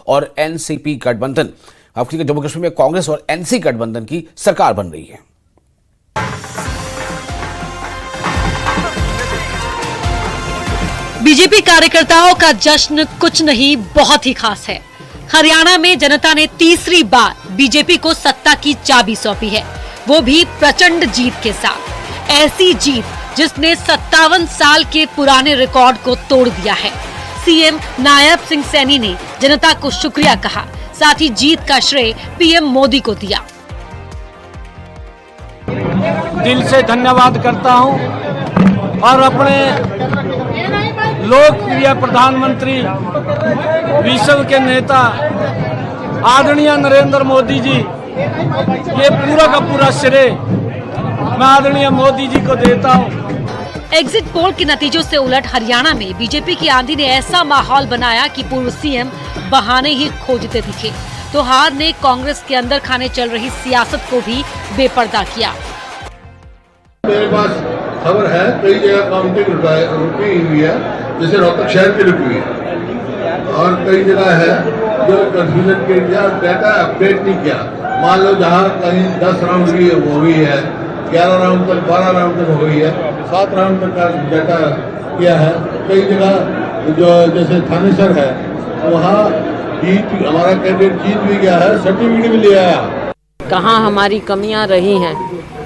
और एनसीपी गठबंधन। आपकी जम्मू कश्मीर में कांग्रेस और एनसी गठबंधन की सरकार बन रही है। बीजेपी कार्यकर्ताओं का जश्न कुछ नहीं, बहुत ही खास है। हरियाणा में जनता ने तीसरी बार बीजेपी को सत्ता की चाबी सौंपी है, वो भी प्रचंड जीत के साथ। ऐसी जीत जिसने 57 साल के पुराने रिकॉर्ड को तोड़ दिया है। सीएम नायब सिंह सैनी ने जनता को शुक्रिया कहा, साथ ही जीत का श्रेय पीएम मोदी को दिया। दिल से धन्यवाद करता हूं और अपने लोकप्रिय प्रधानमंत्री, विश्व के नेता आदरणीय नरेंद्र मोदी जी, ये पूरा का पूरा श्रेय मैं आदरणीय मोदी जी को देता हूं। एग्जिट पोल के नतीजों से उलट हरियाणा में बीजेपी की आंधी ने ऐसा माहौल बनाया कि पूर्व सीएम बहाने ही खोजते दिखे, तो हार ने कांग्रेस के अंदर खाने चल रही सियासत को भी बेपर्दा किया। मेरे पास खबर है कई जगह काउंटिंग रुकी हुई है, जैसे रोहतक शहर की रुकी हुई है, और कई जगह है जो कंफ्यूजन के लिए डाटा अपडेट नहीं किया। मान लो जहाँ कहीं 10 राउंड की हुई है, 11 राउंड तक, 12 राउंड तक हो गई है, 7 राउंड तक का डाटा किया है। कई जगह जो जैसे थानेसर है वहाँ हमारा कैंडिडेट जीत भी गया है, सर्टिफिकेट भी ले आया। कहाँ हमारी कमियां रही हैं,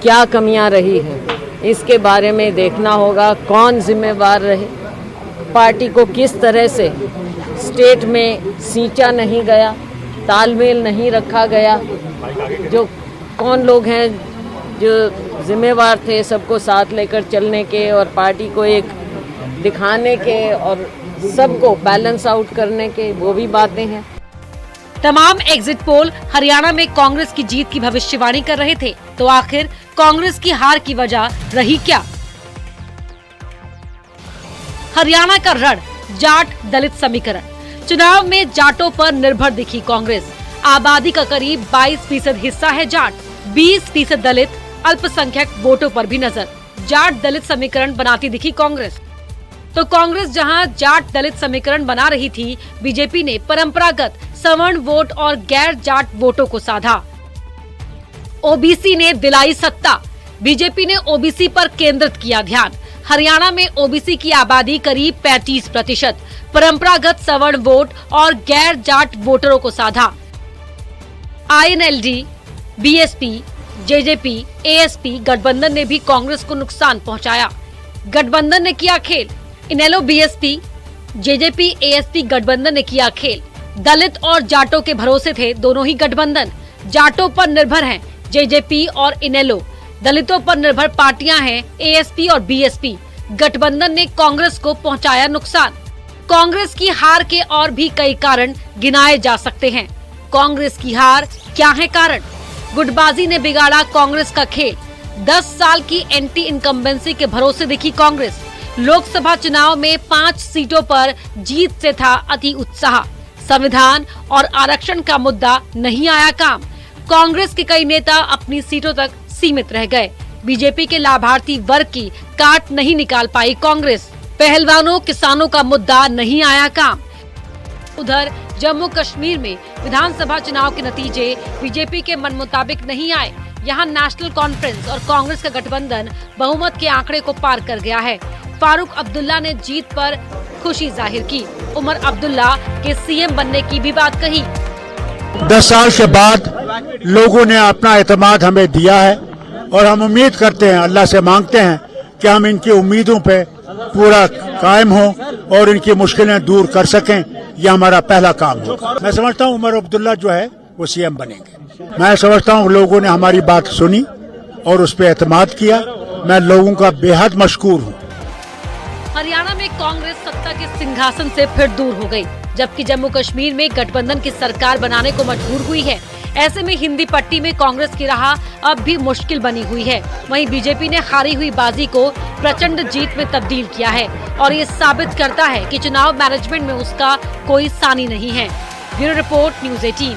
क्या कमियां रही हैं, इसके बारे में देखना होगा। कौन जिम्मेवार रहे, पार्टी को किस तरह से स्टेट में सींचा नहीं गया, तालमेल नहीं रखा गया, जो कौन लोग हैं जो जिम्मेवार थे सबको साथ लेकर चलने के और पार्टी को एक दिखाने के और सबको बैलेंस आउट करने के, वो भी बातें हैं। तमाम एग्जिट पोल हरियाणा में कांग्रेस की जीत की भविष्यवाणी कर रहे थे, तो आखिर कांग्रेस की हार की वजह रही क्या? हरियाणा का रण जाट दलित समीकरण। चुनाव में जाटों पर निर्भर दिखी कांग्रेस। आबादी का करीब 22% हिस्सा है जाट, 20% दलित, अल्पसंख्यक वोटों पर भी नजर। जाट दलित समीकरण बनाती दिखी कांग्रेस। तो कांग्रेस जहां जाट दलित समीकरण बना रही थी, बीजेपी ने परंपरागत सवर्ण वोट और गैर जाट वोटों को साधा। ओबीसी ने दिलाई सत्ता। बीजेपी ने ओबीसी पर केंद्रित किया ध्यान। हरियाणा में ओबीसी की आबादी करीब 35%, परंपरागत सवर्ण वोट और गैर जाट वोटरों को साधा। आईएनएलडी, बीएसपी, जेजेपी, एएसपी गठबंधन ने भी कांग्रेस को नुकसान पहुंचाया। गठबंधन ने किया खेल। इनेलो, बीएसपी, जेजेपी, एएसपी गठबंधन ने किया खेल। दलित और जाटों के भरोसे थे दोनों ही गठबंधन। जाटों पर निर्भर हैं जेजेपी और इनेलो, दलितों पर निर्भर पार्टियां हैं एएसपी और बीएसपी। गठबंधन ने कांग्रेस को पहुंचाया नुकसान। कांग्रेस की हार के और भी कई कारण गिनाए जा सकते हैं। कांग्रेस की हार क्या है कारण? गुटबाजी ने बिगाड़ा कांग्रेस का खेल। 10 साल की एंटी इनकम्बेंसी के भरोसे दिखी कांग्रेस। लोकसभा चुनाव में 5 सीटों पर जीत से था अति उत्साह। संविधान और आरक्षण का मुद्दा नहीं आया काम। कांग्रेस के कई नेता अपनी सीटों तक सीमित रह गए। बीजेपी के लाभार्थी वर्ग की काट नहीं निकाल पाई कांग्रेस। पहलवानों, किसानों का मुद्दा नहीं आया काम। उधर जम्मू कश्मीर में विधानसभा चुनाव के नतीजे बीजेपी के मन मुताबिक नहीं आए। यहाँ नेशनल कॉन्फ्रेंस और कांग्रेस का गठबंधन बहुमत के आंकड़े को पार कर गया है। फारूक अब्दुल्ला ने जीत पर खुशी जाहिर की। उमर अब्दुल्ला के सीएम बनने की भी बात कही। 10 साल के बाद लोगों ने अपना एतमाद हमें दिया है और हम उम्मीद करते हैं, अल्लाह से मांगते हैं कि हम इनकी उम्मीदों पे पूरा कायम हो और इनकी मुश्किलें दूर कर सकें। यह हमारा पहला काम होगा। मैं समझता हूँ उमर अब्दुल्ला जो है वो सीएम बनेंगे। मैं समझता हूँ लोगों ने हमारी बात सुनी और उस पर एतमाद किया। मैं लोगों का बेहद मशकूर हूँ। हरियाणा में कांग्रेस सत्ता के सिंहासन से फिर दूर हो गई, जबकि जम्मू कश्मीर में गठबंधन की सरकार बनाने को मजबूर हुई है। ऐसे में हिंदी पट्टी में कांग्रेस की राह अब भी मुश्किल बनी हुई है। वहीं बीजेपी ने हारी हुई बाजी को प्रचंड जीत में तब्दील किया है और ये साबित करता है कि चुनाव मैनेजमेंट में उसका कोई सानी नहीं है। Bureau report, news 18।